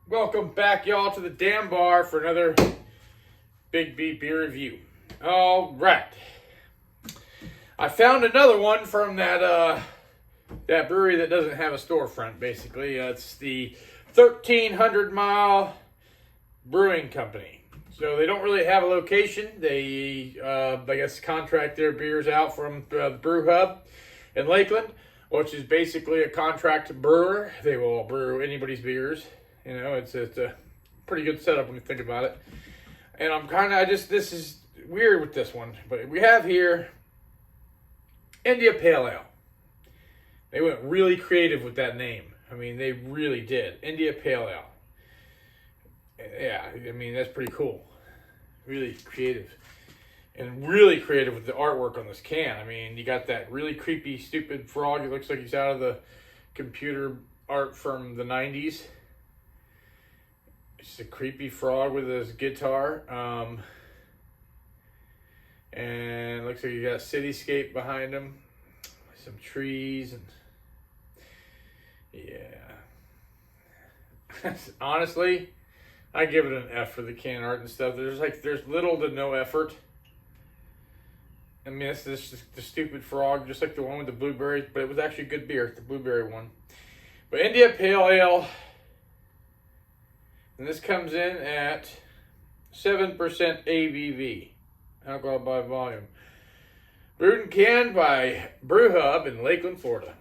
Welcome back, y'all, to the damn bar for another Big B beer review. All right. I found another one from that brewery that doesn't have a storefront, basically. It's the 1,300 Mile Brewing Company. So they don't really have a location. They, I guess, contract their beers out from the Brew Hub in Lakeland, which is basically a contract brewer. They will brew anybody's beers. You know, it's a pretty good setup when you think about it. And this is weird with this one. But we have here India Pale Ale. They went really creative with that name. I mean, they really did. India Pale Ale. Yeah, I mean, that's pretty cool. Really creative. And really creative with the artwork on this can. I mean, you got that really creepy, stupid frog. It looks like he's out of the computer art from the 90s. It's a creepy frog with his guitar. And it looks like you got a cityscape behind him. Some trees and yeah. Honestly, I give it an F for the can art and stuff. There's little to no effort. I mean, it's just the stupid frog, just like the one with the blueberries, but it was actually good beer, the blueberry one. But India Pale Ale, and this comes in at 7% ABV, alcohol by volume. Brewed and canned by Brew Hub in Lakeland, Florida.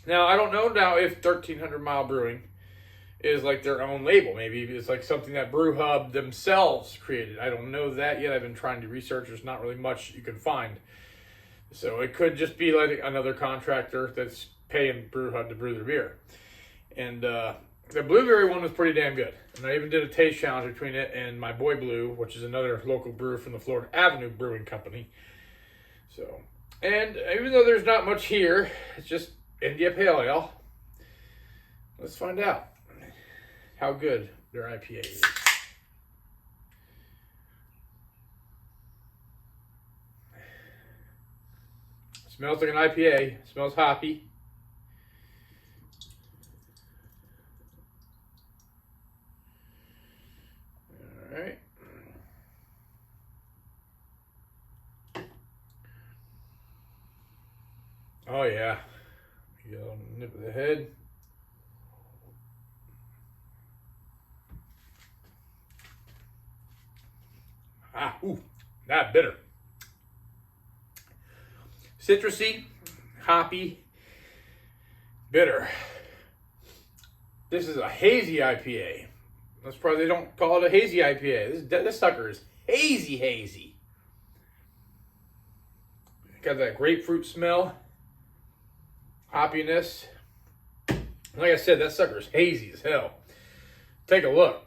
Now, I don't know now if 1,300 Mile Brewing is like their own label. Maybe it's like something that Brew Hub themselves created. I don't know that yet. I've been trying to research. There's not really much you can find. So it could just be like another contractor that's paying Brew Hub to brew their beer. And the blueberry one was pretty damn good. And I even did a taste challenge between it and my boy Blue, which is another local brewer from the Florida Avenue Brewing Company. So, and even though there's not much here, it's just India Pale Ale. Let's find out how good their IPA is. Smells like an IPA. Smells hoppy. All right. Oh yeah. You got a little nip of the head. Not bitter. Citrusy, hoppy, bitter. This is a hazy IPA. That's probably they don't call it a hazy IPA. This sucker is hazy. Got that grapefruit smell, hoppiness. Like I said, that sucker is hazy as hell. Take a look.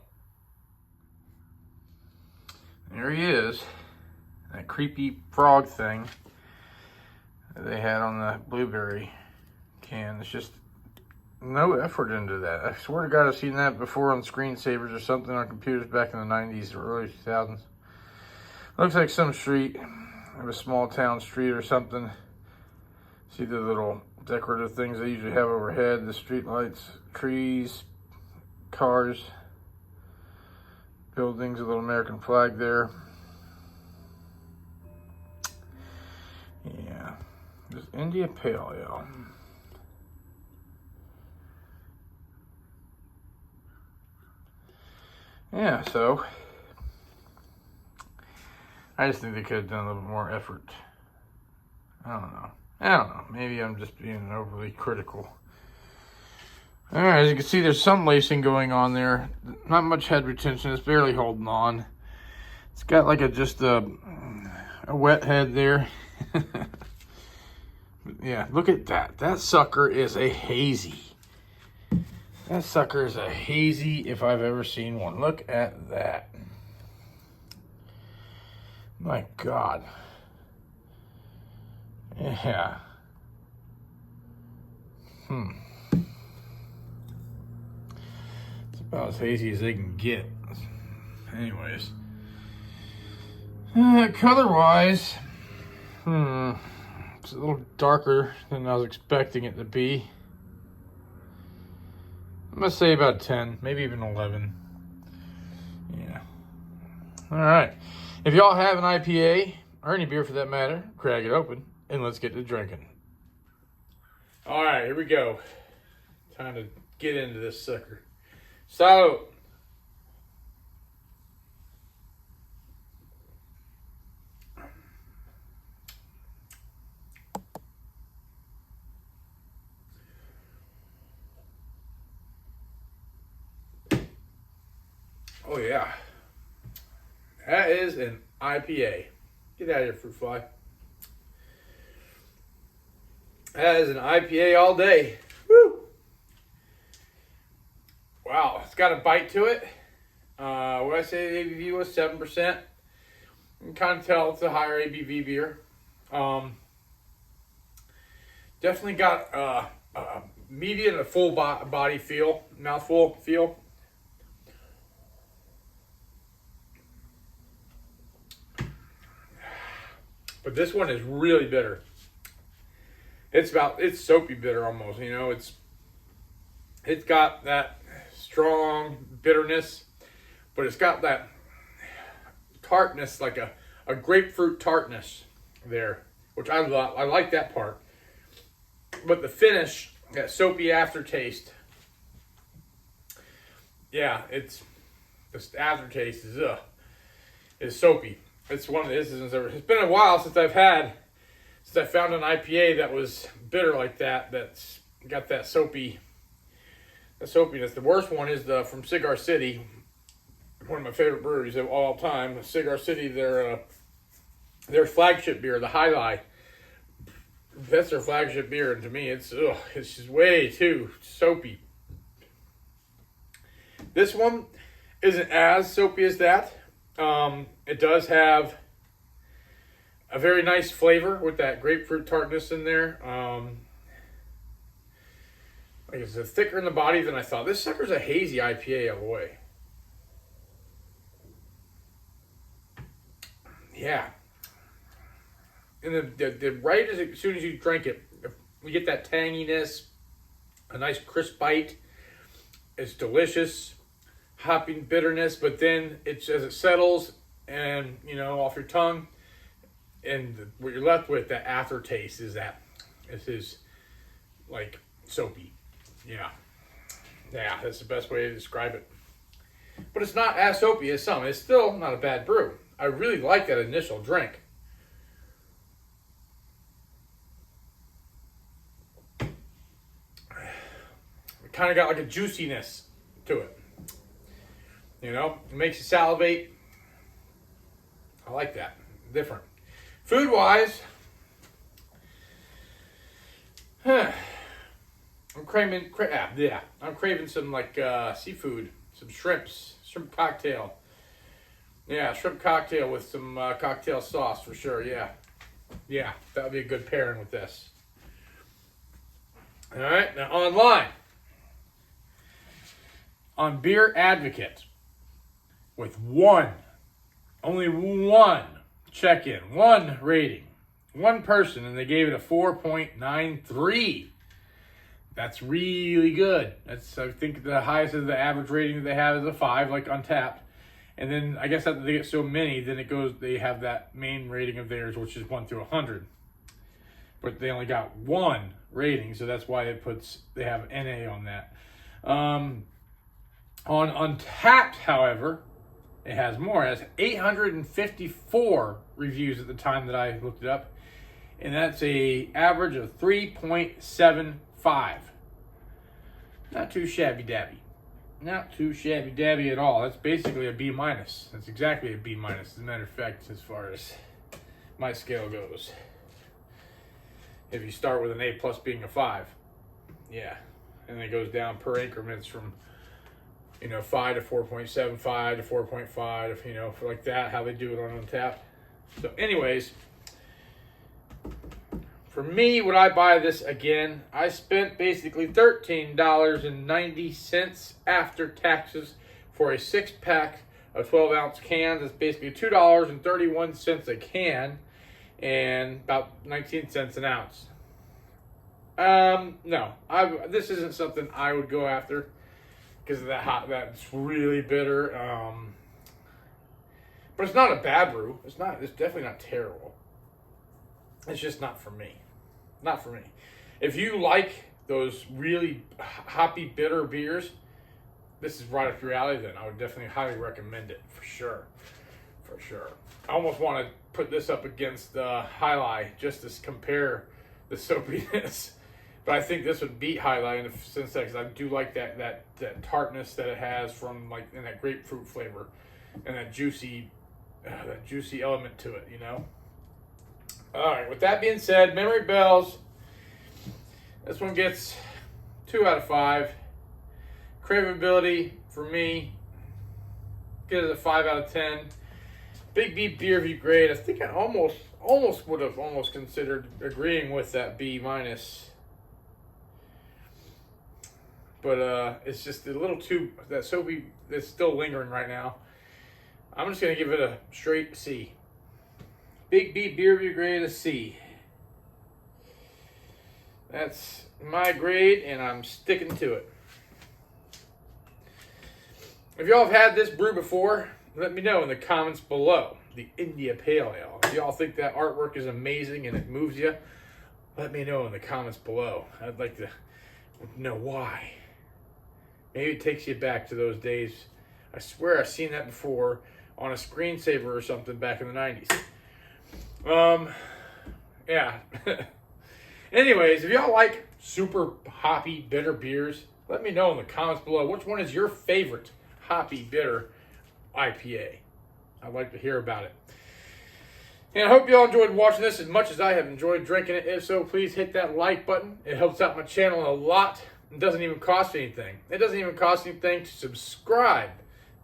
There he is. That creepy frog thing that they had on the blueberry can. It's just no effort into that. I swear to God, I've seen that before on screensavers or something on computers back in the 90s or early 2000s. Looks like some street, of a small town street or something. See the little decorative things they usually have overhead, the street lights, trees, cars, buildings, a little American flag there. Yeah, this India Pale Ale. Yeah, so I just think they could have done a little bit more effort. I don't know. Maybe I'm just being overly critical. All right, as you can see, there's some lacing going on there. Not much head retention. It's barely holding on. It's got like just a wet head there. Yeah, look at that. That sucker is a hazy. That sucker is a hazy if I've ever seen one. Look at that. My God. Yeah. It's about as hazy as they can get. Anyways. Color-wise, it's a little darker than I was expecting it to be. going to say about 10, maybe even 11. Yeah. All right. If y'all have an IPA, or any beer for that matter, crack it open, and let's get to drinking. All right, here we go. Time to get into this sucker. So, oh yeah, that is an IPA. Get out of here, fruit fly. That is an IPA all day. Woo! Wow, it's got a bite to it. What I say the ABV was 7%. You can kind of tell it's a higher ABV beer. Definitely got a medium and a full body feel, mouthful feel. But this one is really bitter. It's soapy bitter almost, you know. It's got that strong bitterness, but it's got that tartness, like a grapefruit tartness there, which I love. I like that part. But the finish, that soapy aftertaste, yeah, this aftertaste is soapy. It's one of the instances ever. It's been a while since I found an IPA that was bitter like that. That's got that soapiness. The worst one is from Cigar City, one of my favorite breweries of all time. Cigar City, their flagship beer, the High Life. That's their flagship beer, and to me, it's just way too soapy. This one isn't as soapy as that. It does have a very nice flavor with that grapefruit tartness in there. Like it's thicker in the body than I thought. This sucker's a hazy IPA all the way. Yeah. And the right as soon as you drink it, you get that tanginess, a nice crisp bite. It's delicious, hopping bitterness, but then as it settles and off your tongue, and what you're left with, that aftertaste is like soapy. Yeah, that's the best way to describe it. But it's not as soapy as some. It's still not a bad brew. I really like that initial drink. It kind of got like a juiciness to it. It makes you salivate. I like that. Different. Food-wise, I'm craving some like seafood, some shrimp cocktail. Yeah, shrimp cocktail with some cocktail sauce for sure. Yeah, that would be a good pairing with this. All right, now online on Beer Advocate with only one check-in, one rating, one person, and they gave it a 4.93. That's really good. I think the highest of the average rating that they have is a 5, like Untapped. And then I guess after they get so many, then they have that main rating of theirs, which is 1 through 100. But they only got one rating, so that's why they have NA on that. On Untapped, however, it has more. It has 854 reviews at the time that I looked it up. And that's a average of 3.75. Not too shabby-dabby. Not too shabby-dabby at all. That's basically a B-. That's exactly a B-. As a matter of fact, as far as my scale goes. If you start with an A+ being a 5. Yeah. And then it goes down per increments from 5 to 4.75 to 4.5, for like that, how they do it on Untapped. So anyways, for me, would I buy this again? I spent basically $13.90 after taxes for a 6-pack of 12-ounce cans. That's basically $2.31 a can and about 19 cents an ounce. No, this isn't something I would go after. because of that's really bitter. But it's not a bad brew. It's definitely not terrible. It's just not for me. Not for me. If you like those really hoppy, bitter beers, this is right up your alley. Then I would definitely highly recommend it for sure. For sure. I almost want to put this up against High Life just to compare the soapiness. But I think this would beat High Life in the sense that, because I do like that tartness that it has from and that grapefruit flavor and that juicy element to it, you know. All right. With that being said, Memory Bells. This one gets 2 out of 5. Craveability for me, get it a 5 out of 10. Big B beer review grade. I think I almost would have considered agreeing with that B minus, but it's just a little too, that soapy is still lingering right now. I'm just gonna give it a straight C. Big B beer review grade, a C. That's my grade, and I'm sticking to it. If y'all have had this brew before, let me know in the comments below. The India Pale Ale. If y'all think that artwork is amazing and it moves you, let me know in the comments below. I'd like to know why. Maybe it takes you back to those days. I swear I've seen that before on a screensaver or something back in the 90s. Yeah. Anyways, if y'all like super hoppy, bitter beers, let me know in the comments below. Which one is your favorite hoppy, bitter IPA? I'd like to hear about it. And I hope y'all enjoyed watching this as much as I have enjoyed drinking it. If so, please hit that like button. It helps out my channel a lot. It doesn't even cost anything. It doesn't even cost anything to subscribe.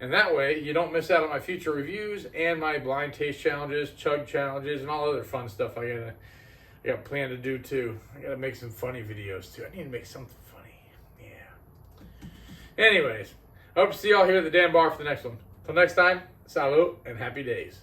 And that way, you don't miss out on my future reviews and my blind taste challenges, chug challenges, and all other fun stuff I got planned to do too. I gotta make some funny videos too. I need to make something funny. Yeah. Anyways, I hope to see y'all here at the damn bar for the next one. Till next time, salut and happy days.